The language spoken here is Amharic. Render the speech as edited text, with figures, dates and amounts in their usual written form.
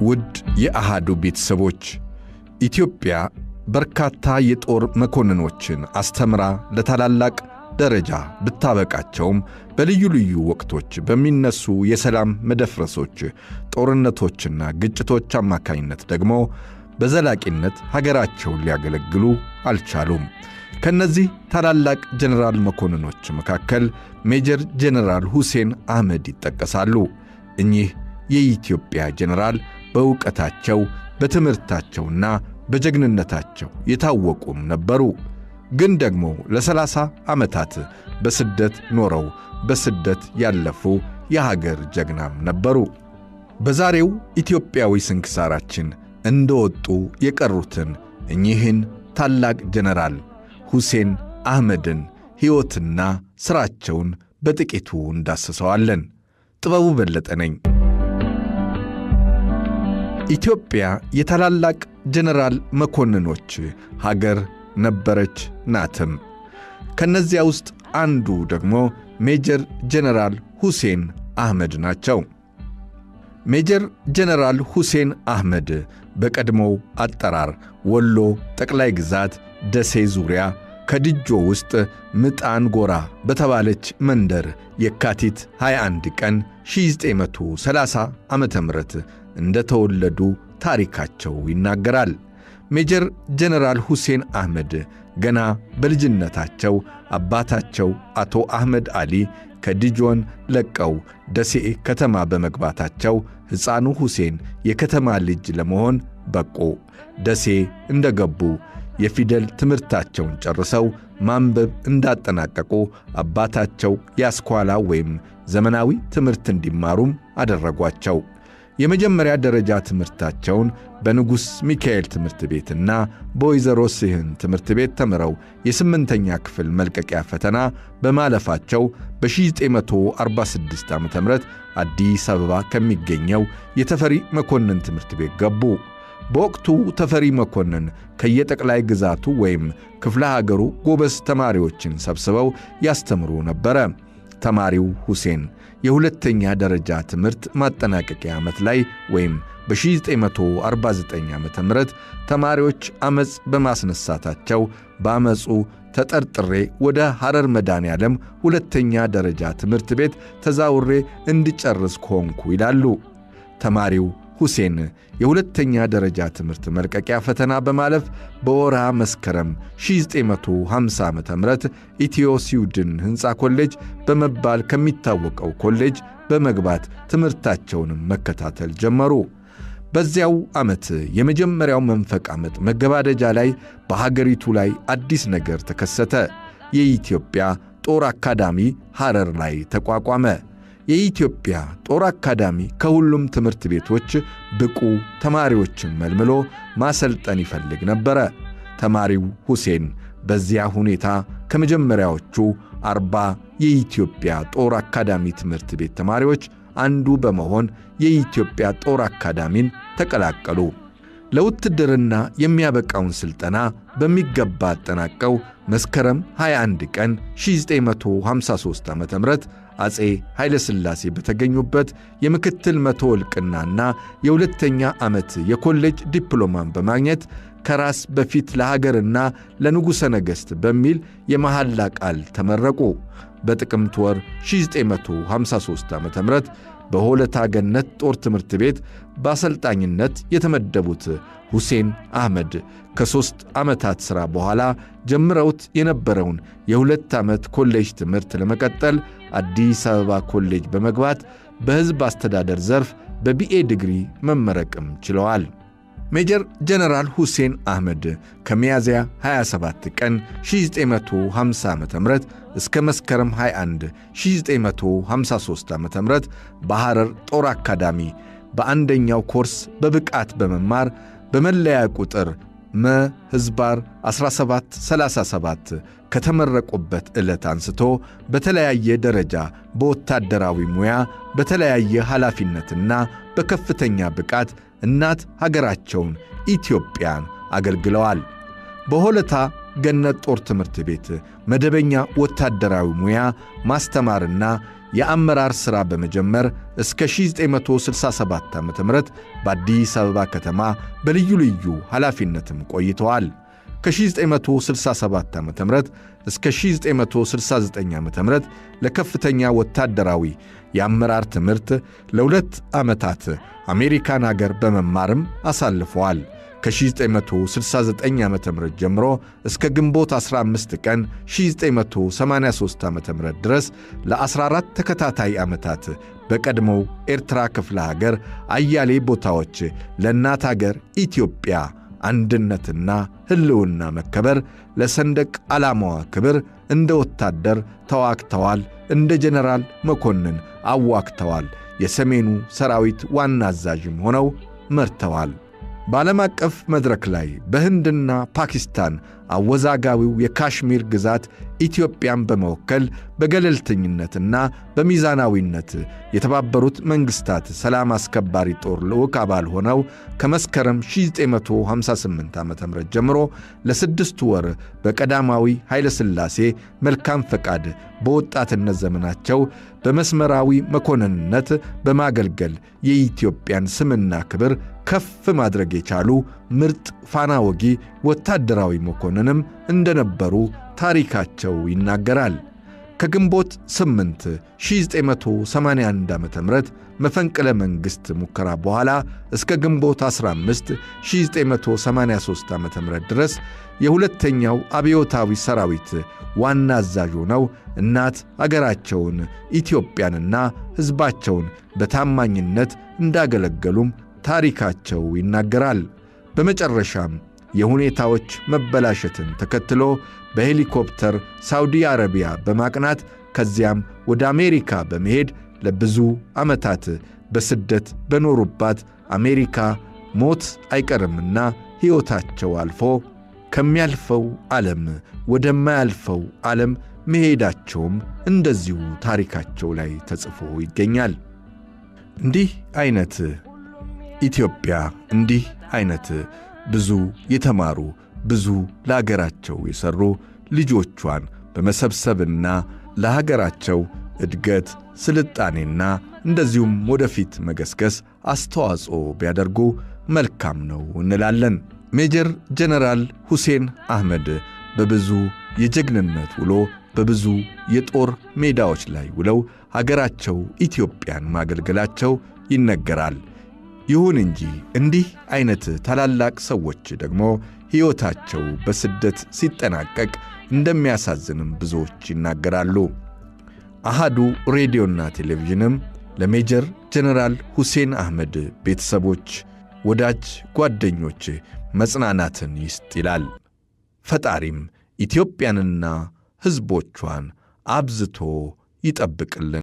ውድ የአሃዱ ቤተሰቦች ኢትዮጵያ በርካታ የጦር መኮንኖችን አስተምራ ለታላላቅ ደረጃ ብታበቃቸውም በልዩ ልዩ ወቅቶች በሚነሱ የሰላም መደፍረሶች ጦርነቶችና ግጭቶች አማካኝነት ደግሞ በዘላቂነት ሀገራቸውን ሊያገለግሉ አልቻሉም። ከነዚህ ታላላቅ ጀነራል መኮንኖች መካከል ሜጀር ጀነራል ሁሴን አህመድ ይጠቀሳሉ። እኚህ የኢትዮጵያ ጀነራል በእውቀታቸው በትምህርታቸውና በጀግንነታቸው የታወቁም ነበሩ። ግን ደግሞ ለ30 ዓመታት በስደት ኖረው በስደት ያለፉ የሀገር ጀግናም ነበሩ። በዛሬው ኢትዮጵያዊ ስንክሳራችን እንደወጡ የቀሩትን እኚህን ታላቅ ጀነራል ሁሴን አህመድን ሕይወትና ሥራቸውን በጥቂቱ እንዳስሰዋለን። ጥበቡ በለጠ ነኝ። ኢትዮጵያ የታላላቅ ጀነራል መኮንኖች ሀገር ነበረች ናትም። ከነዚያ ውስጥ አንዱ ደግሞ ሜጀር ጀነራል ሁሴን አህመድ ናቸው። ሜጀር ጀነራል ሁሴን አህመድ በቀድሞው አጠራር ወሎ ጠቅላይ ግዛት ደሴ ዙሪያ ከድጆ ውስጥ ምጣን ጎራ በተባለች መንደር የካቲት 21 ቀን 1930 ዓመተ ምህረት እንደተወለዱ ታሪካቸው ይናገራል። ሜጀር ጀነራል ሁሴን አህመድ ገና በልጅነታቸው አባታቸው አቶ አህመድ አሊ ከድጆን ለቀው ደሴ ከተማ በመግባታቸው ሕፃኑ ሁሴን የከተማ ልጅ ለመሆን በቁ። ደሴ እንደገቡ የፊደል ትምህርታቸውን ጨርሰው ማንበብ እንዳጠናቀቁ አባታቸው ያስኳላ ወይም ዘመናዊ ትምህርት እንዲማሩም አደረጓቸው። የመጀመሪያ ደረጃ ትምህርታቸውን በንጉሥ ሚካኤል ትምህርት ቤትና በወይዘሮ ስህን ትምህርት ቤት ተምረው የስምንተኛ ክፍል መልቀቂያ ፈተና በማለፋቸው በ1946 ዓ.ም አዲስ አበባ ከሚገኘው የተፈሪ መኮንን ትምህርት ቤት ገቡ። በወቅቱ ተፈሪ መኮንን ከየጠቅላይ ግዛቱ ወይም ክፍለ ሀገሩ ጎበዝ ተማሪዎችን ሰብስበው ያስተምሩ ነበረ። ተማሪው ሁሴን የሁለተኛ ደረጃ ትምህርት ማጠናቀቂያ ዓመት ላይ ወይም በ1949 ዓመተ ምህረት ተማሪዎች አመጽ በማስነሳታቸው በአመጹ ተጠርጥሬ ወደ ሐረር መድኃኔዓለም ሁለተኛ ደረጃ ትምህርት ቤት ተዛውሬ እንድጨርስ ሆንኩ ይላሉ። ተማሪው ሁሴን የሁለተኛ ደረጃ ትምህርት መልቀቂያ ፈተና በማለፍ በወርሃ መስከረም 1950 ዓመተ ምህረት ኢትዮ ስዊድን ሕንፃ ኮሌጅ በመባል ከሚታወቀው ኮሌጅ በመግባት ትምህርታቸውንም መከታተል ጀመሩ። በዚያው ዓመት የመጀመሪያው መንፈቅ ዓመት መገባደጃ ላይ በሀገሪቱ ላይ አዲስ ነገር ተከሰተ። የኢትዮጵያ ጦር አካዳሚ ሐረር ላይ ተቋቋመ። የኢትዮጵያ ጦር አካዳሚ ከሁሉም ትምህርት ቤቶች ብቁ ተማሪዎችን መልምሎ ማሰልጠን ይፈልግ ነበረ። ተማሪው ሁሴን በዚያ ሁኔታ ከመጀመሪያዎቹ 40 የኢትዮጵያ ጦር አካዳሚ ትምህርት ቤት ተማሪዎች አንዱ በመሆን የኢትዮጵያ ጦር አካዳሚን ተቀላቀሉ። ለውትድርና የሚያበቃውን ሥልጠና በሚገባ አጠናቀው መስከረም 21 ቀን 1953 ዓ.ም አጼ ኃይለ ሥላሴ በተገኙበት የምክትል መቶ ዕልቅናና የሁለተኛ ዓመት የኮሌጅ ዲፕሎማን በማግኘት ከራስ በፊት ለሀገርና ለንጉሠ ነገሥት በሚል የመሐላ ቃል ተመረቁ። በጥቅምት ወር 1953 ዓ.ም በሆለታ ገነት ጦር ትምህርት ቤት በአሰልጣኝነት የተመደቡት ሁሴን አህመድ ከ3 ዓመታት ሥራ በኋላ ጀምረውት የነበረውን የ2 ዓመት ኮሌጅ ትምህርት ለመቀጠል አዲስ አበባ ኮሌጅ በመግባት በሕዝብ አስተዳደር ዘርፍ በቢኤ ዲግሪ መመረቅም ችለዋል። ሜጀር ጀነራል ሁሴን አህመድ ከሚያዝያ 27 ቀን 1950 ዓ.ም እስከ መስከረም 21 1953 ዓ.ም በሐረር ጦር አካዳሚ በአንደኛው ኮርስ በብቃት በመማር በመለያ ቁጥር መ/ህዝባር 1737 ከተመረቁበት ዕለት አንስቶ በተለያየ ደረጃ በወታደራዊ ሙያ በተለያየ ኃላፊነትና በከፍተኛ ብቃት እናት ሀገራቸውን ኢትዮጵያን አገልግለዋል። በሆለታ ገነት ጦር ትምህርት ቤት መደበኛ ወታደራዊ ሙያ ማስተማርና የአመራር ሥራ በመጀመር እስከ 1967 ዓ.ም በአዲስ አበባ ከተማ በልዩ ልዩ ኃላፊነትም ቆይተዋል። ከ1967 ዓ.ም እስከ 1969 ዓ.ም ለከፍተኛ ወታደራዊ የአመራር ትምህርት ለ2 ዓመታት አሜሪካን አገር በመማርም አሳልፈዋል። ከ1969 ዓ.ም ጀምሮ እስከ ግንቦት 15 ቀን 1983 ዓ.ም ድረስ ለ14 ተከታታይ ዓመታት በቀድሞው ኤርትራ ክፍለ ሀገር አያሌ ቦታዎች ለእናት ሀገር ኢትዮጵያ አንድነትና ሕልውና መከበር ለሰንደቅ ዓላማዋ ክብር እንደ ወታደር ተዋግተዋል። እንደ ጀነራል መኮንን አዋግተዋል። የሰሜኑ ሰራዊት ዋና አዛዥም ሆነው መርተዋል። በዓለም አቀፍ መድረክ ላይ በህንድና ፓኪስታን አወዛጋቢው የካሽሚር ግዛት ኢትዮጵያን በመወከል በገለልተኝነትና በሚዛናዊነት የተባበሩት መንግስታት ሰላም አስከባሪ ጦር ልዑክ አባል ሆነው ከመስከረም 1958 ዓ.ም ጀምሮ ለ6 ወር በቀዳማዊ ኃይለ ሥላሴ መልካም ፈቃድ በወጣትነት ዘመናቸው በመስመራዊ መኮንንነት በማገልገል የኢትዮጵያን ስምና ክብር ከፍ ማድረግ የቻሉ ምርጥ ፋና ወጊ ወታደራዊ መኮንንም እንደነበሩ ታሪካቸው ይናገራል። ከግንቦት 8 1981 ዓ.ም መፈንቅለ መንግሥት ሙከራ በኋላ እስከ ግንቦት 15 1983 ዓ.ም ድረስ የሁለተኛው አብዮታዊ ሰራዊት ዋና አዛዥ ሆነው እናት አገራቸውን ኢትዮጵያንና ሕዝባቸውን በታማኝነት እንዳገለገሉም ታሪካቸው ይናገራል። በመጨረሻም የሁኔታዎች መበላሸትን ተከትሎ በሄሊኮፕተር ሳውዲ አረቢያ በማቅናት ከዚያም ወደ አሜሪካ በመሄድ ለብዙ ዓመታት በስደት በኖሩባት አሜሪካ ሞት አይቀርምና ሕይወታቸው አልፎ ከሚያልፈው ዓለም ወደማያልፈው ዓለም መሄዳቸውም እንደዚሁ ታሪካቸው ላይ ተጽፎ ይገኛል። እንዲህ አይነት ኢትዮጵያ እንዲህ አይነት ብዙ የተማሩ ብዙ ለሀገራቸው የሰሩ ልጆቿን በመሰብሰብና ለሀገራቸው እድገት ስልጣኔና እንደዚሁም ወደፊት መገስገስ አስተዋጽኦ ቢያደርጉ መልካም ነው እንላለን። ሜጀር ጀነራል ሁሴን አህመድ በብዙ የጀግንነት ውሎ በብዙ የጦር ሜዳዎች ላይ ውለው ሀገራቸው ኢትዮጵያን ማገልገላቸው ይነገራል። ይሁን እንጂ እንዲህ አይነት ታላላቅ ሰዎች ደግሞ ሕይወታቸው በስደት ሲጠናቀቅ እንደሚያሳዝንም ብዙዎች ይናገራሉ። አሃዱ ሬዲዮና ቴሌቪዥንም ለሜጀር ጀነራል ሁሴን አህመድ ቤተሰቦች፣ ወዳጅ ጓደኞች መጽናናትን ይስጥ ይላል። ፈጣሪም ኢትዮጵያንና ሕዝቦቿን አብዝቶ ይጠብቅልን።